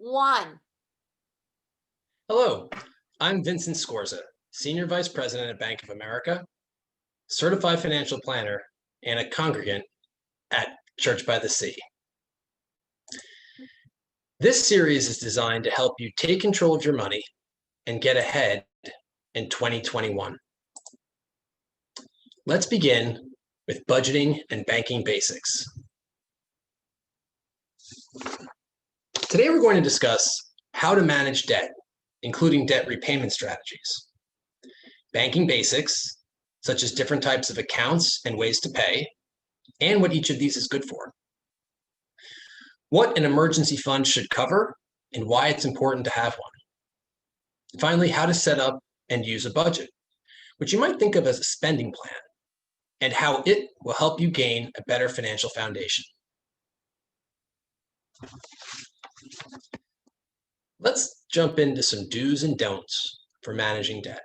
1. Hello, I'm Vincent Scorza, Senior Vice President at Bank of America, Certified Financial Planner, and a congregant at Church by the Sea. This series is designed to help you take control of your money and get ahead in 2021. Let's begin with budgeting and banking basics. Today we're going to discuss how to manage debt, including debt repayment strategies, banking basics, such as different types of accounts and ways to pay, and what each of these is good for, what an emergency fund should cover, and why it's important to have one. Finally, how to set up and use a budget, which you might think of as a spending plan, and how it will help you gain a better financial foundation. Let's jump into some do's and don'ts for managing debt.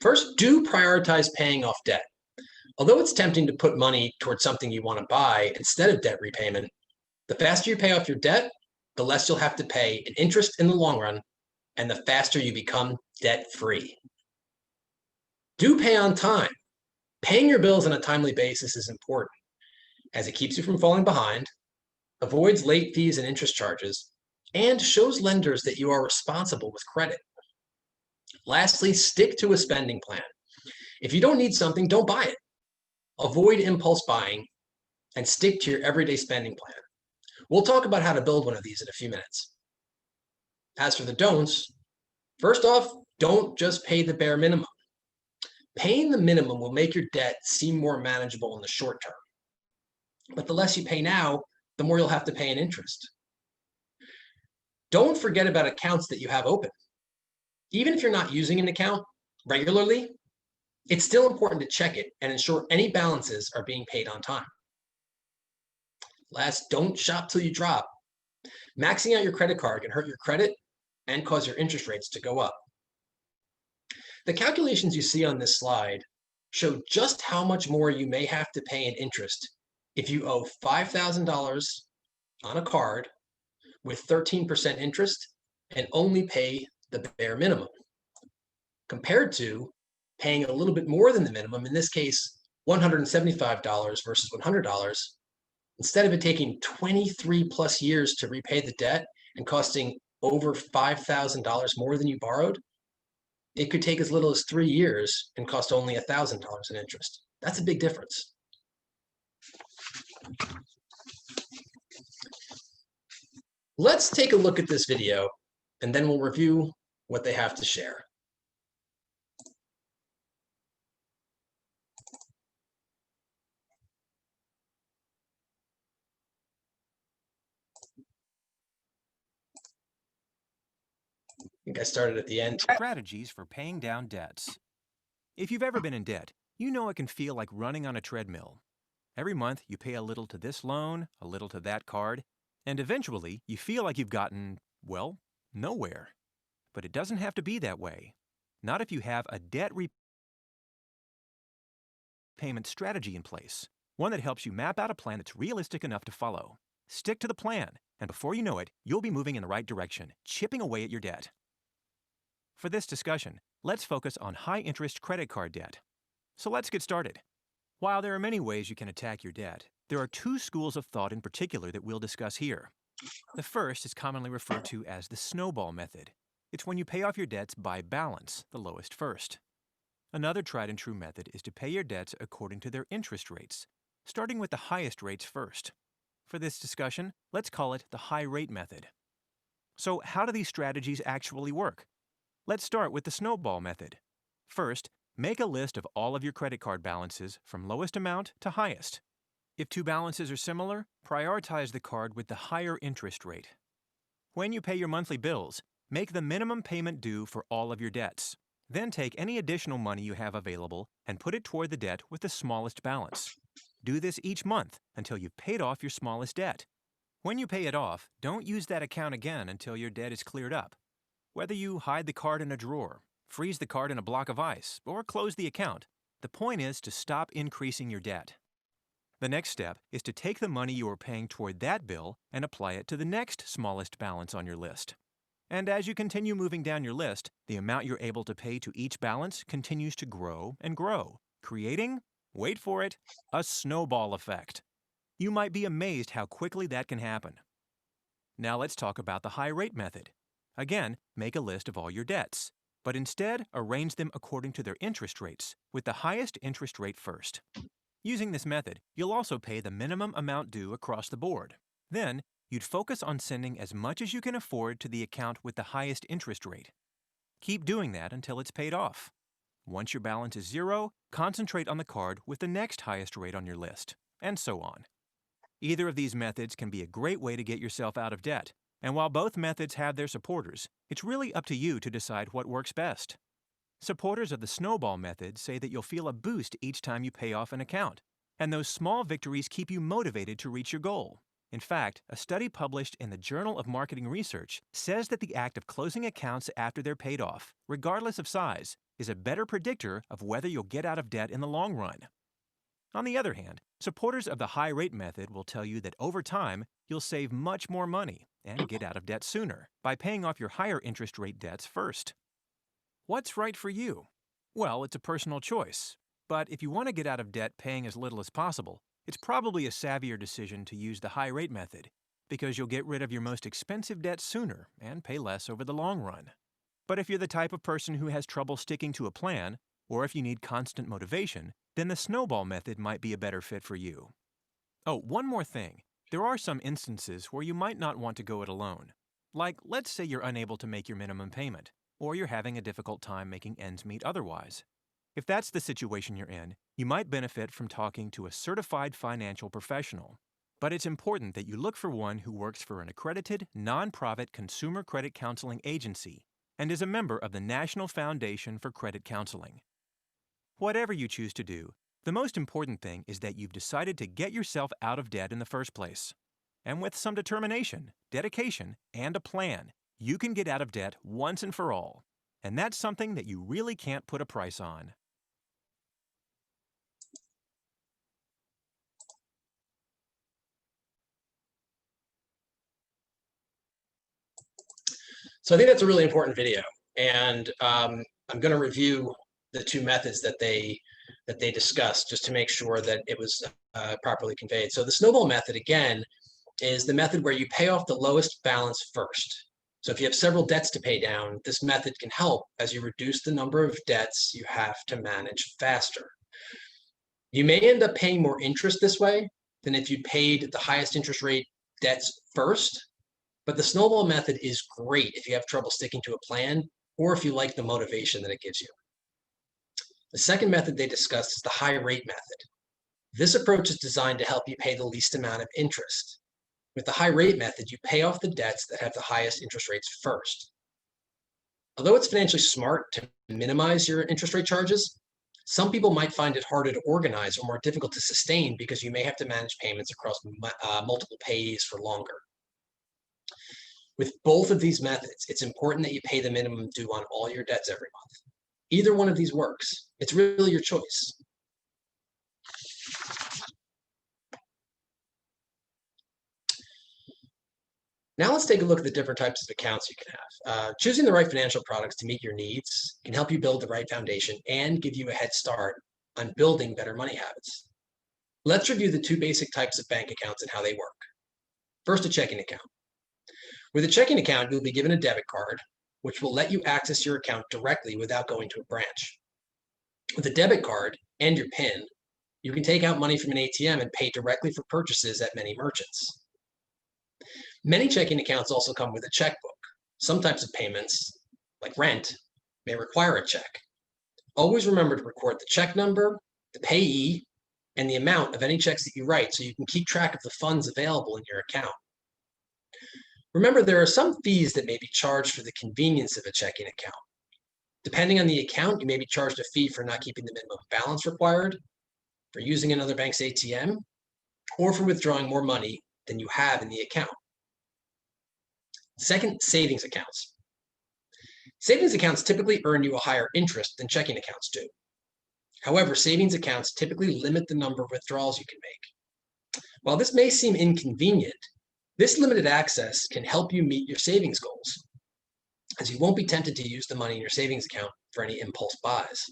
First, do prioritize paying off debt. Although it's tempting to put money towards something you want to buy instead of debt repayment, the faster you pay off your debt, the less you'll have to pay in interest in the long run, and the faster you become debt-free. Do pay on time. Paying your bills on a timely basis is important, as it keeps you from falling behind, avoids late fees and interest charges, and shows lenders that you are responsible with credit. Lastly, stick to a spending plan. If you don't need something, don't buy it. Avoid impulse buying and stick to your everyday spending plan. We'll talk about how to build one of these in a few minutes. As for the don'ts, first off, don't just pay the bare minimum. Paying the minimum will make your debt seem more manageable in the short term. But the less you pay now, the more you'll have to pay in interest. Don't forget about accounts that you have open. Even if you're not using an account regularly, it's still important to check it and ensure any balances are being paid on time. Last, don't shop till you drop. Maxing out your credit card can hurt your credit and cause your interest rates to go up. The calculations you see on this slide show just how much more you may have to pay in interest if you owe $5,000 on a card with 13% interest and only pay the bare minimum, compared to paying a little bit more than the minimum, in this case, $175 versus $100, instead of it taking 23 plus years to repay the debt and costing over $5,000 more than you borrowed. It could take as little as 3 years and cost only $1,000 in interest. That's a big difference. Let's take a look at this video, and then we'll review what they have to share. I think I started at the end. Strategies for paying down debts. If you've ever been in debt, you know it can feel like running on a treadmill. Every month, you pay a little to this loan, a little to that card, and eventually, you feel like you've gotten, well, nowhere. But it doesn't have to be that way. Not if you have a debt repayment strategy in place, one that helps you map out a plan that's realistic enough to follow. Stick to the plan, and before you know it, you'll be moving in the right direction, chipping away at your debt. For this discussion, let's focus on high-interest credit card debt. So let's get started. While there are many ways you can attack your debt, there are two schools of thought in particular that we'll discuss here. The first is commonly referred to as the Snowball Method. It's when you pay off your debts by balance, the lowest first. Another tried and true method is to pay your debts according to their interest rates, starting with the highest rates first. For this discussion, let's call it the high-rate method. So how do these strategies actually work? Let's start with the Snowball Method. First, make a list of all of your credit card balances from lowest amount to highest. If two balances are similar, prioritize the card with the higher interest rate. When you pay your monthly bills, make the minimum payment due for all of your debts. Then take any additional money you have available and put it toward the debt with the smallest balance. Do this each month until you've paid off your smallest debt. When you pay it off, don't use that account again until your debt is cleared up. Whether you hide the card in a drawer, freeze the card in a block of ice, or close the account, the point is to stop increasing your debt. The next step is to take the money you are paying toward that bill and apply it to the next smallest balance on your list. And as you continue moving down your list, the amount you're able to pay to each balance continues to grow and grow, creating, wait for it, a snowball effect. You might be amazed how quickly that can happen. Now let's talk about the high rate method. Again, make a list of all your debts, but instead arrange them according to their interest rates, with the highest interest rate first. Using this method, you'll also pay the minimum amount due across the board. Then, you'd focus on sending as much as you can afford to the account with the highest interest rate. Keep doing that until it's paid off. Once your balance is zero, concentrate on the card with the next highest rate on your list, and so on. Either of these methods can be a great way to get yourself out of debt, and while both methods have their supporters, it's really up to you to decide what works best. Supporters of the Snowball Method say that you'll feel a boost each time you pay off an account, and those small victories keep you motivated to reach your goal. In fact, a study published in the Journal of Marketing Research says that the act of closing accounts after they're paid off, regardless of size, is a better predictor of whether you'll get out of debt in the long run. On the other hand, supporters of the high rate method will tell you that over time, you'll save much more money and get out of debt sooner by paying off your higher interest rate debts first. What's right for you? Well, it's a personal choice. But if you want to get out of debt paying as little as possible, it's probably a savvier decision to use the high rate method, because you'll get rid of your most expensive debt sooner and pay less over the long run. But if you're the type of person who has trouble sticking to a plan, or if you need constant motivation, then the Snowball Method might be a better fit for you. Oh, one more thing. There are some instances where you might not want to go it alone. Like, let's say you're unable to make your minimum payment, or you're having a difficult time making ends meet otherwise. If that's the situation you're in, you might benefit from talking to a certified financial professional. But it's important that you look for one who works for an accredited, non-profit consumer credit counseling agency and is a member of the National Foundation for Credit Counseling. Whatever you choose to do, the most important thing is that you've decided to get yourself out of debt in the first place. And with some determination, dedication, and a plan, you can get out of debt once and for all. And that's something that you really can't put a price on. So I think that's a really important video, and I'm going to review the two methods that they discussed just to make sure that it was properly conveyed. So the Snowball Method, again, is the method where you pay off the lowest balance first. So if you have several debts to pay down, this method can help as you reduce the number of debts you have to manage faster. You may end up paying more interest this way than if you paid the highest interest rate debts first, but the Snowball Method is great if you have trouble sticking to a plan or if you like the motivation that it gives you. The second method they discussed is the high rate method. This approach is designed to help you pay the least amount of interest. With the high rate method, you pay off the debts that have the highest interest rates first. Although it's financially smart to minimize your interest rate charges, some people might find it harder to organize or more difficult to sustain because you may have to manage payments across multiple payees for longer. With both of these methods, it's important that you pay the minimum due on all your debts every month. Either one of these works. It's really your choice. Now let's take a look at the different types of accounts you can have. Choosing the right financial products to meet your needs can help you build the right foundation and give you a head start on building better money habits. Let's review the two basic types of bank accounts and how they work. First, a checking account. With a checking account, you'll be given a debit card, which will let you access your account directly without going to a branch. With a debit card and your PIN, you can take out money from an ATM and pay directly for purchases at many merchants. Many checking accounts also come with a checkbook. Some types of payments, like rent, may require a check. Always remember to record the check number, the payee, and the amount of any checks that you write so you can keep track of the funds available in your account. Remember, there are some fees that may be charged for the convenience of a checking account. Depending on the account, you may be charged a fee for not keeping the minimum balance required, for using another bank's ATM, or for withdrawing more money than you have in the account. Second, savings accounts. Savings accounts typically earn you a higher interest than checking accounts do. However, savings accounts typically limit the number of withdrawals you can make. While this may seem inconvenient, this limited access can help you meet your savings goals, as you won't be tempted to use the money in your savings account for any impulse buys.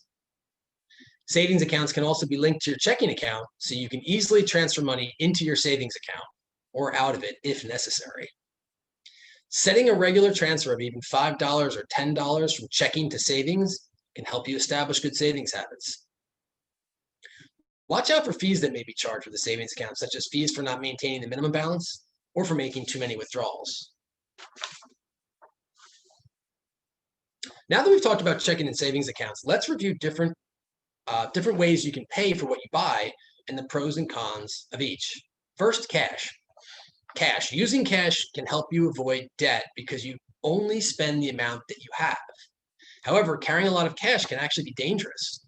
Savings accounts can also be linked to your checking account, so you can easily transfer money into your savings account or out of it if necessary. Setting a regular transfer of even $5 or $10 from checking to savings can help you establish good savings habits. Watch out for fees that may be charged with a savings account, such as fees for not maintaining the minimum balance or for making too many withdrawals. Now that we've talked about checking and savings accounts, let's review different ways you can pay for what you buy and the pros and cons of each. First, cash. Using cash can help you avoid debt because you only spend the amount that you have. However, carrying a lot of cash can actually be dangerous.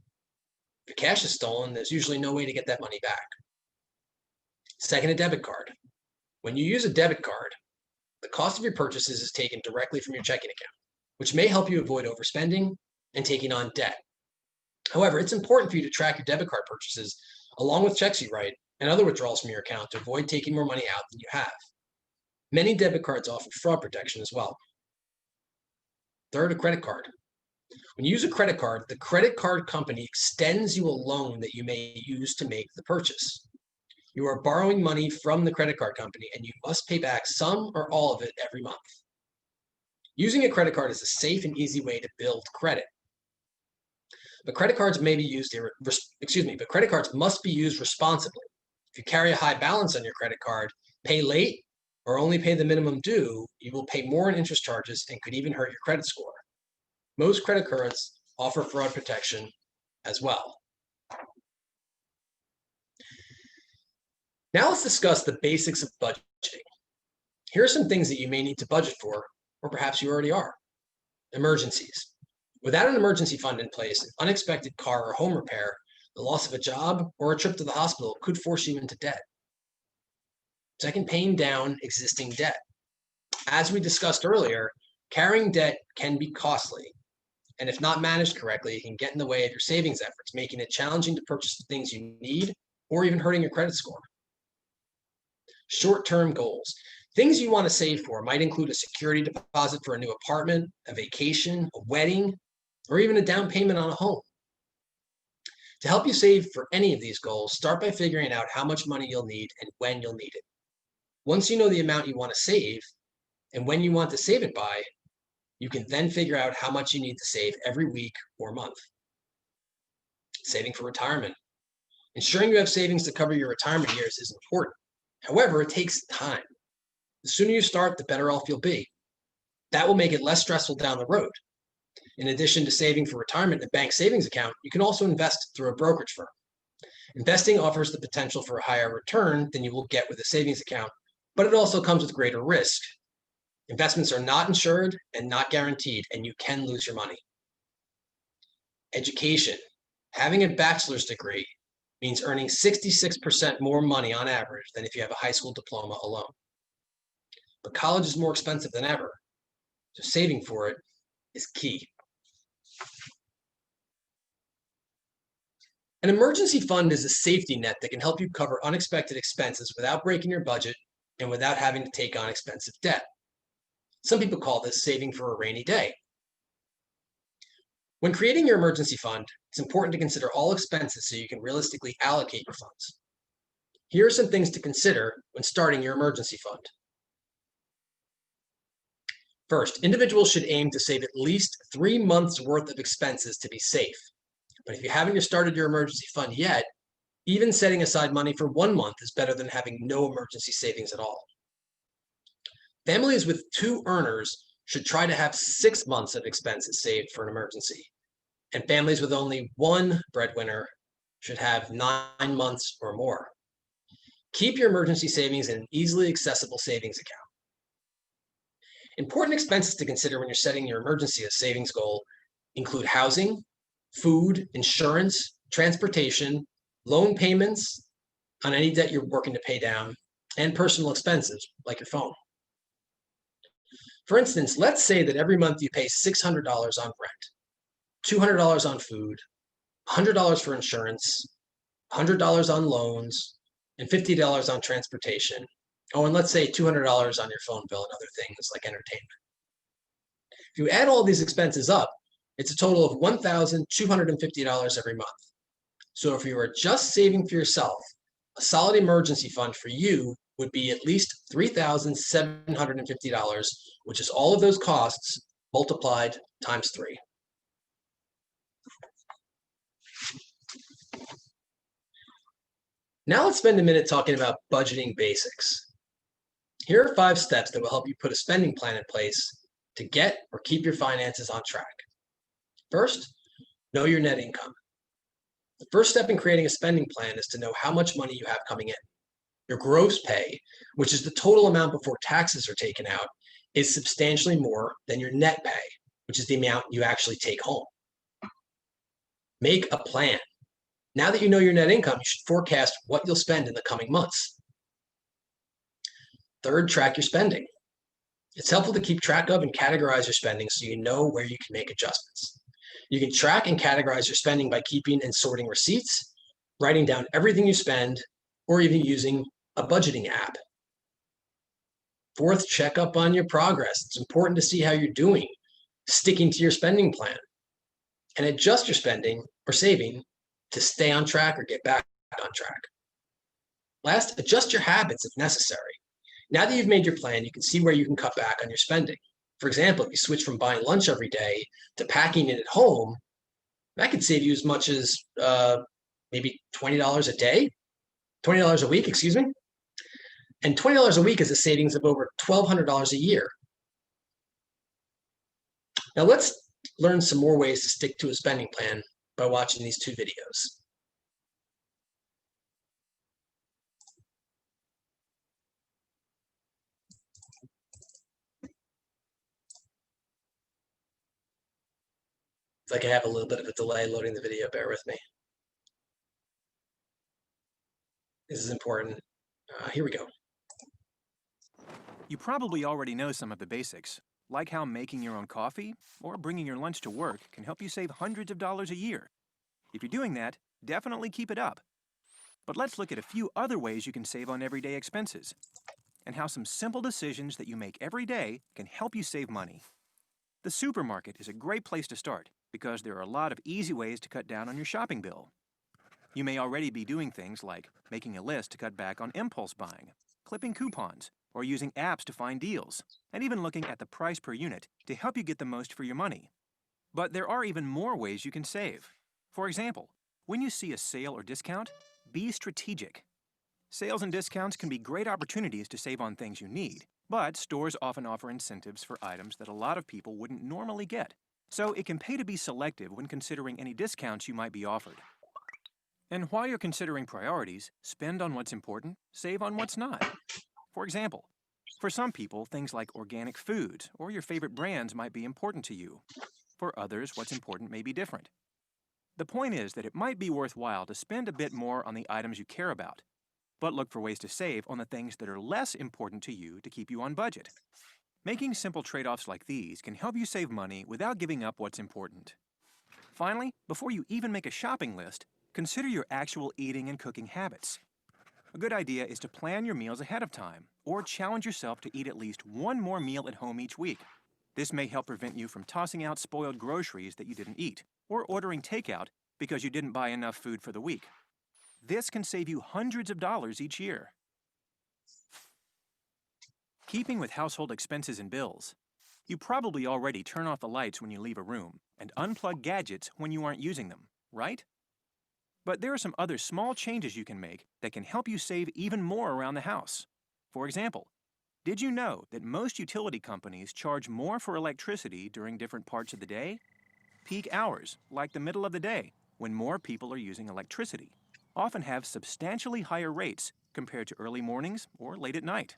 If your cash is stolen, there's usually no way to get that money back. Second, a debit card. When you use a debit card, the cost of your purchases is taken directly from your checking account, which may help you avoid overspending and taking on debt. However, it's important for you to track your debit card purchases along with checks you write and other withdrawals from your account to avoid taking more money out than you have. Many debit cards offer fraud protection as well. Third, a credit card. When you use a credit card, the credit card company extends you a loan that you may use to make the purchase. You are borrowing money from the credit card company and you must pay back some or all of it every month. Using a credit card is a safe and easy way to build credit. But credit cards must be used responsibly. If you carry a high balance on your credit card, pay late, or only pay the minimum due, you will pay more in interest charges and could even hurt your credit score. Most credit cards offer fraud protection as well. Now let's discuss the basics of budgeting. Here are some things that you may need to budget for, or perhaps you already are. Emergencies. Without an emergency fund in place, an unexpected car or home repair, the loss of a job, or a trip to the hospital could force you into debt. Second, paying down existing debt. As we discussed earlier, carrying debt can be costly, and if not managed correctly, it can get in the way of your savings efforts, making it challenging to purchase the things you need or even hurting your credit score. Short-term goals. Things you want to save for might include a security deposit for a new apartment, a vacation, a wedding, or even a down payment on a home. To help you save for any of these goals, start by figuring out how much money you'll need and when you'll need it. Once you know the amount you want to save and when you want to save it by, you can then figure out how much you need to save every week or month. Saving for retirement. Ensuring you have savings to cover your retirement years is important. However, it takes time. The sooner you start, the better off you'll be. That will make it less stressful down the road. In addition to saving for retirement in a bank savings account, you can also invest through a brokerage firm. Investing offers the potential for a higher return than you will get with a savings account, but it also comes with greater risk. Investments are not insured and not guaranteed, and you can lose your money. Education. Having a bachelor's degree means earning 66% more money on average than if you have a high school diploma alone. But college is more expensive than ever, so saving for it is key. An emergency fund is a safety net that can help you cover unexpected expenses without breaking your budget and without having to take on expensive debt. Some people call this saving for a rainy day. When creating your emergency fund, it's important to consider all expenses so you can realistically allocate your funds. Here are some things to consider when starting your emergency fund. First, individuals should aim to save at least 3 months' worth of expenses to be safe. But if you haven't started your emergency fund yet, even setting aside money for 1 month is better than having no emergency savings at all. Families with 2 earners should try to have 6 months of expenses saved for an emergency. And families with only 1 breadwinner should have 9 months or more. Keep your emergency savings in an easily accessible savings account. Important expenses to consider when you're setting your emergency savings goal include housing, food, insurance, transportation, loan payments on any debt you're working to pay down, and personal expenses like your phone. For instance, let's say that every month you pay $600 on rent, $200 on food, $100 for insurance, $100 on loans, and $50 on transportation. Oh, and let's say $200 on your phone bill and other things like entertainment. If you add all these expenses up, it's a total of $1,250 every month. So if you are just saving for yourself, a solid emergency fund for you would be at least $3,750, which is all of those costs multiplied times 3. Now let's spend a minute talking about budgeting basics. Here are 5 steps that will help you put a spending plan in place to get or keep your finances on track. First, know your net income. The first step in creating a spending plan is to know how much money you have coming in. Your gross pay, which is the total amount before taxes are taken out, is substantially more than your net pay, which is the amount you actually take home. Make a plan. Now that you know your net income, you should forecast what you'll spend in the coming months. Third, track your spending. It's helpful to keep track of and categorize your spending so you know where you can make adjustments. You can track and categorize your spending by keeping and sorting receipts, writing down everything you spend, or even using a budgeting app. Fourth, check up on your progress. It's important to see how you're doing, sticking to your spending plan, and adjust your spending or saving to stay on track or get back on track. Last, adjust your habits if necessary. Now that you've made your plan, you can see where you can cut back on your spending. For example, if you switch from buying lunch every day to packing it at home, that could save you as much as maybe $20 a day, $20 a week, excuse me. And $20 a week is a savings of over $1,200 a year. Now let's learn some more ways to stick to a spending plan by watching these 2 videos. It's like I have a little bit of a delay loading the video, bear with me. This is important. Here we go. You probably already know some of the basics, like how making your own coffee or bringing your lunch to work can help you save hundreds of dollars a year. If you're doing that, definitely keep it up. But let's look at a few other ways you can save on everyday expenses, and how some simple decisions that you make every day can help you save money. The supermarket is a great place to start because there are a lot of easy ways to cut down on your shopping bill. You may already be doing things like making a list to cut back on impulse buying, clipping coupons, or using apps to find deals, and even looking at the price per unit to help you get the most for your money. But there are even more ways you can save. For example, when you see a sale or discount, be strategic. Sales and discounts can be great opportunities to save on things you need, but stores often offer incentives for items that a lot of people wouldn't normally get. So it can pay to be selective when considering any discounts you might be offered. And while you're considering priorities, spend on what's important, save on what's not. For example, for some people, things like organic foods or your favorite brands might be important to you. For others, what's important may be different. The point is that it might be worthwhile to spend a bit more on the items you care about, but look for ways to save on the things that are less important to you to keep you on budget. Making simple trade-offs like these can help you save money without giving up what's important. Finally, before you even make a shopping list, consider your actual eating and cooking habits. A good idea is to plan your meals ahead of time, or challenge yourself to eat at least one more meal at home each week. This may help prevent you from tossing out spoiled groceries that you didn't eat, or ordering takeout because you didn't buy enough food for the week. This can save you hundreds of dollars each year. Keeping with household expenses and bills. You probably already turn off the lights when you leave a room and unplug gadgets when you aren't using them, right? But there are some other small changes you can make that can help you save even more around the house. For example, did you know that most utility companies charge more for electricity during different parts of the day? Peak hours, like the middle of the day, when more people are using electricity, often have substantially higher rates compared to early mornings or late at night.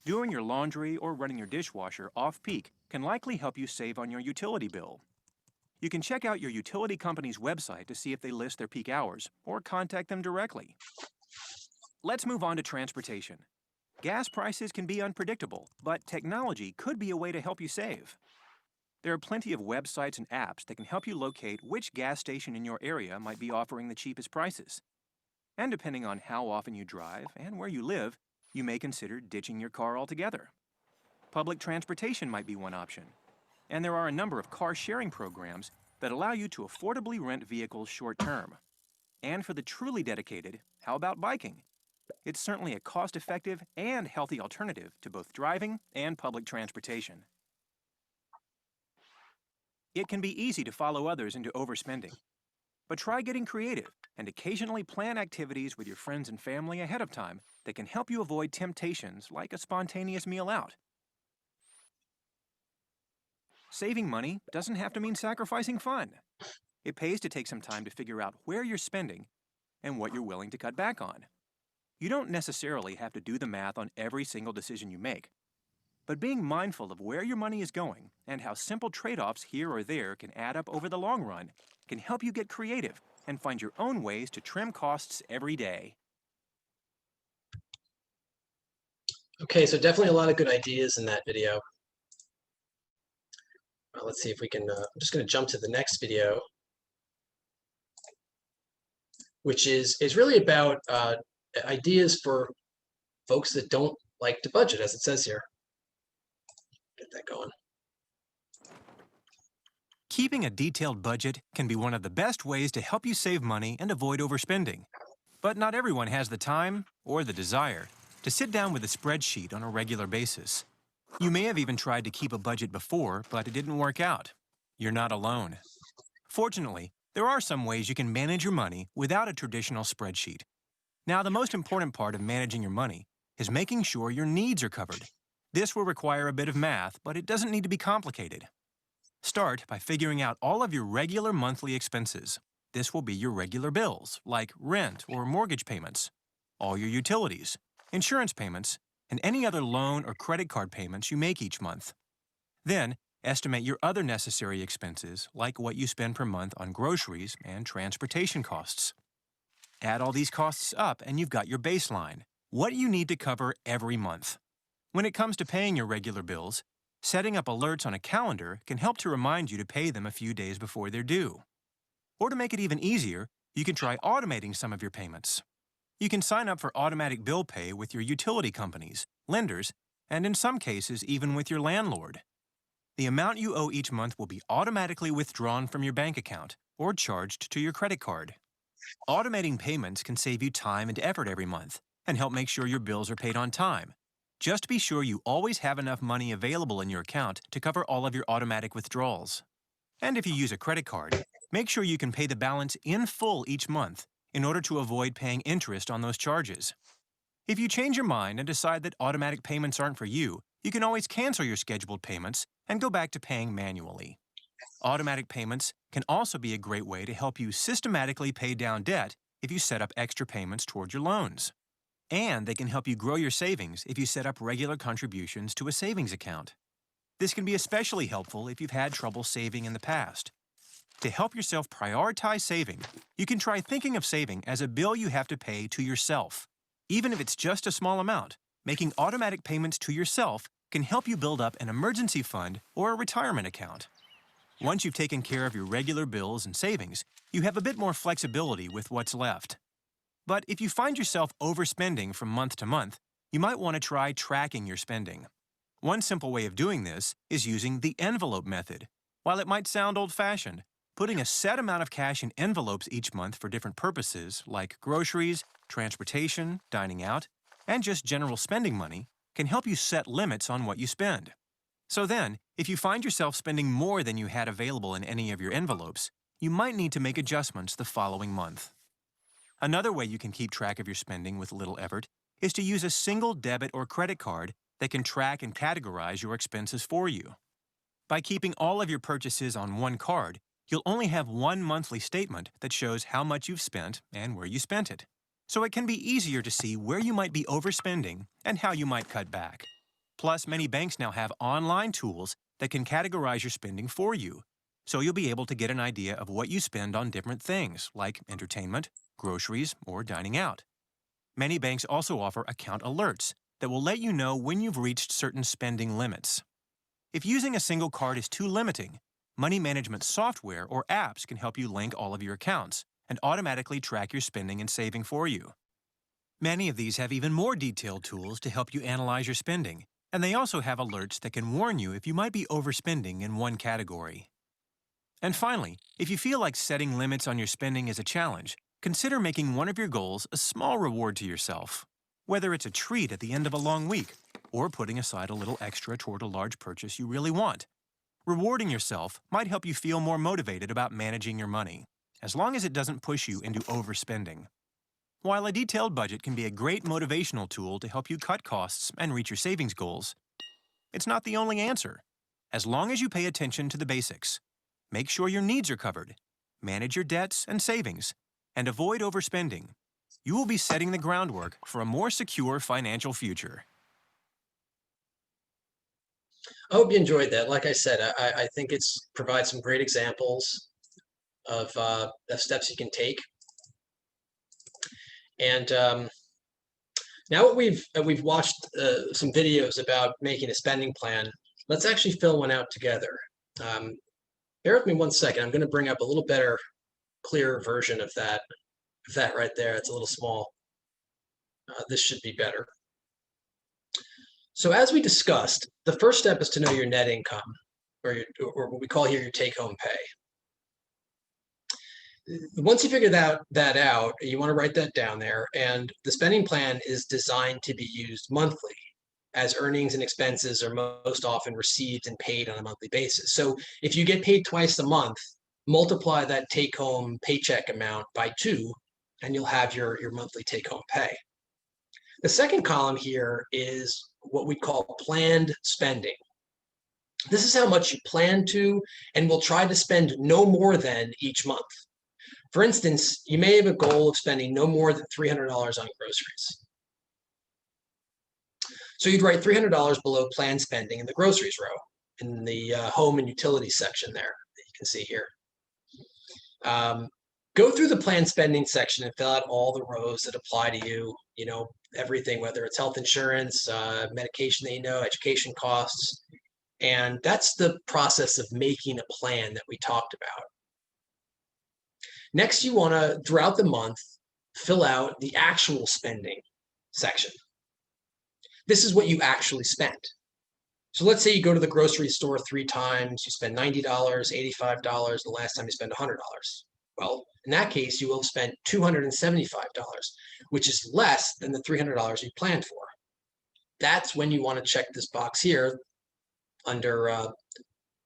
Doing your laundry or running your dishwasher off-peak can likely help you save on your utility bill. You can check out your utility company's website to see if they list their peak hours, or contact them directly. Let's move on to transportation. Gas prices can be unpredictable, but technology could be a way to help you save. There are plenty of websites and apps that can help you locate which gas station in your area might be offering the cheapest prices. And depending on how often you drive and where you live, you may consider ditching your car altogether. Public transportation might be one option. And there are a number of car sharing programs that allow you to affordably rent vehicles short term. And for the truly dedicated, how about biking? It's certainly a cost-effective and healthy alternative to both driving and public transportation. It can be easy to follow others into overspending, but try getting creative and occasionally plan activities with your friends and family ahead of time that can help you avoid temptations like a spontaneous meal out. Saving money doesn't have to mean sacrificing fun. It pays to take some time to figure out where you're spending and what you're willing to cut back on. You don't necessarily have to do the math on every single decision you make, but being mindful of where your money is going and how simple trade-offs here or there can add up over the long run can help you get creative and find your own ways to trim costs every day. Okay, so definitely a lot of good ideas in that video. Let's see if we can, I'm just going to jump to the next video, which is really about ideas for folks that don't like to budget, as it says here. Get that going. Keeping a detailed budget can be one of the best ways to help you save money and avoid overspending. But not everyone has the time or the desire to sit down with a spreadsheet on a regular basis. You may have even tried to keep a budget before, but it didn't work out. You're not alone. Fortunately, there are some ways you can manage your money without a traditional spreadsheet. Now, the most important part of managing your money is making sure your needs are covered. This will require a bit of math, but it doesn't need to be complicated. Start by figuring out all of your regular monthly expenses. This will be your regular bills, like rent or mortgage payments, all your utilities, insurance payments, and any other loan or credit card payments you make each month. Then, estimate your other necessary expenses, like what you spend per month on groceries and transportation costs. Add all these costs up and you've got your baseline, what you need to cover every month. When it comes to paying your regular bills, setting up alerts on a calendar can help to remind you to pay them a few days before they're due. Or to make it even easier, you can try automating some of your payments. You can sign up for automatic bill pay with your utility companies, lenders, and in some cases even with your landlord. The amount you owe each month will be automatically withdrawn from your bank account or charged to your credit card. Automating payments can save you time and effort every month and help make sure your bills are paid on time. Just be sure you always have enough money available in your account to cover all of your automatic withdrawals. And if you use a credit card, make sure you can pay the balance in full each month in order to avoid paying interest on those charges. If you change your mind and decide that automatic payments aren't for you, you can always cancel your scheduled payments and go back to paying manually. Automatic payments can also be a great way to help you systematically pay down debt if you set up extra payments toward your loans. And they can help you grow your savings if you set up regular contributions to a savings account. This can be especially helpful if you've had trouble saving in the past. To help yourself prioritize saving, you can try thinking of saving as a bill you have to pay to yourself. Even if it's just a small amount, making automatic payments to yourself can help you build up an emergency fund or a retirement account. Once you've taken care of your regular bills and savings, you have a bit more flexibility with what's left. But if you find yourself overspending from month to month, you might want to try tracking your spending. One simple way of doing this is using the envelope method. While it might sound old-fashioned, putting a set amount of cash in envelopes each month for different purposes, like groceries, transportation, dining out, and just general spending money, can help you set limits on what you spend. So then, if you find yourself spending more than you had available in any of your envelopes, you might need to make adjustments the following month. Another way you can keep track of your spending with little effort is to use a single debit or credit card that can track and categorize your expenses for you. By keeping all of your purchases on one card, you'll only have one monthly statement that shows how much you've spent and where you spent it. So it can be easier to see where you might be overspending and how you might cut back. Plus, many banks now have online tools that can categorize your spending for you, so you'll be able to get an idea of what you spend on different things, like entertainment, groceries, or dining out. Many banks also offer account alerts that will let you know when you've reached certain spending limits. If using a single card is too limiting, money management software or apps can help you link all of your accounts and automatically track your spending and saving for you. Many of these have even more detailed tools to help you analyze your spending, and they also have alerts that can warn you if you might be overspending in one category. And finally, if you feel like setting limits on your spending is a challenge, consider making one of your goals a small reward to yourself, whether it's a treat at the end of a long week or putting aside a little extra toward a large purchase you really want. Rewarding yourself might help you feel more motivated about managing your money, as long as it doesn't push you into overspending. While a detailed budget can be a great motivational tool to help you cut costs and reach your savings goals, it's not the only answer. As long as you pay attention to the basics, make sure your needs are covered, manage your debts and savings, and avoid overspending, you will be setting the groundwork for a more secure financial future. I hope you enjoyed that. Like I said, I think it's provides some great examples of steps you can take. And now that we've watched some videos about making a spending plan, let's actually fill one out together. Bear with me one second. I'm going to bring up a little better, clearer version of that right there. It's a little small. This should be better. So as we discussed, the first step is to know your net income, or what we call here your take-home pay. Once you figure that out, you want to write that down there. And the spending plan is designed to be used monthly, as earnings and expenses are most often received and paid on a monthly basis. So if you get paid twice a month, multiply that take-home paycheck amount by 2, and you'll have your monthly take-home pay. The second column here is what we call planned spending. This is how much you plan to and will try to spend no more than each month. For instance, you may have a goal of spending no more than $300 on groceries. So you'd write $300 below planned spending in the groceries row, in the home and utilities section there that you can see here. Go through the planned spending section and fill out all the rows that apply to you, everything, whether it's health insurance, medication that you know, education costs. And that's the process of making a plan that we talked about. Next, you want to, throughout the month, fill out the actual spending section. This is what you actually spent. So let's say you go to the grocery store 3 times, you spend $90, $85, the last time you spent $100. Well, in that case, you will have spent $275, which is less than the $300 you planned for. That's when you want to check this box here under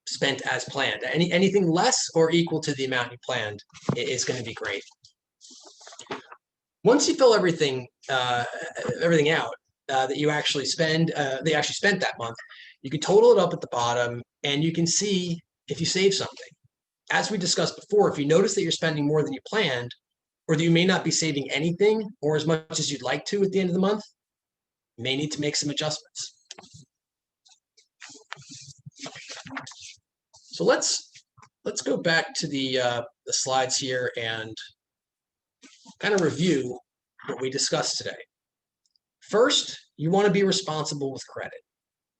spent as planned. Anything less or equal to the amount you planned is going to be great. Once you fill everything out that you actually spent that month, you can total it up at the bottom, and you can see if you save something. As we discussed before, if you notice that you're spending more than you planned, or that you may not be saving anything or as much as you'd like to at the end of the month, you may need to make some adjustments. So let's go back to the slides here and kind of review what we discussed today. First, you want to be responsible with credit.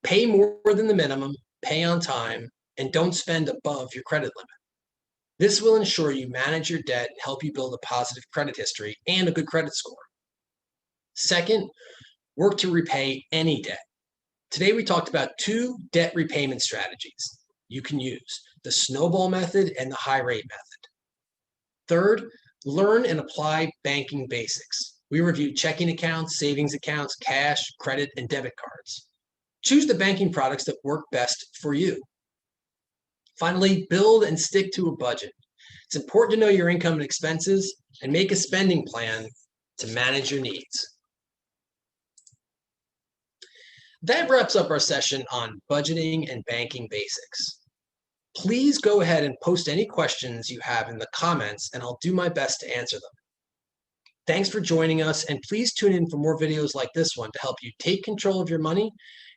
Pay more than the minimum, pay on time, and don't spend above your credit limit. This will ensure you manage your debt and help you build a positive credit history and a good credit score. Second, work to repay any debt. Today, we talked about 2 debt repayment strategies you can use: the Snowball Method and the High Rate Method. Third, learn and apply banking basics. We reviewed checking accounts, savings accounts, cash, credit, and debit cards. Choose the banking products that work best for you. Finally, build and stick to a budget. It's important to know your income and expenses and make a spending plan to manage your needs. That wraps up our session on budgeting and banking basics. Please go ahead and post any questions you have in the comments, and I'll do my best to answer them. Thanks for joining us, and please tune in for more videos like this one to help you take control of your money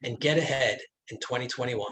and get ahead in 2021.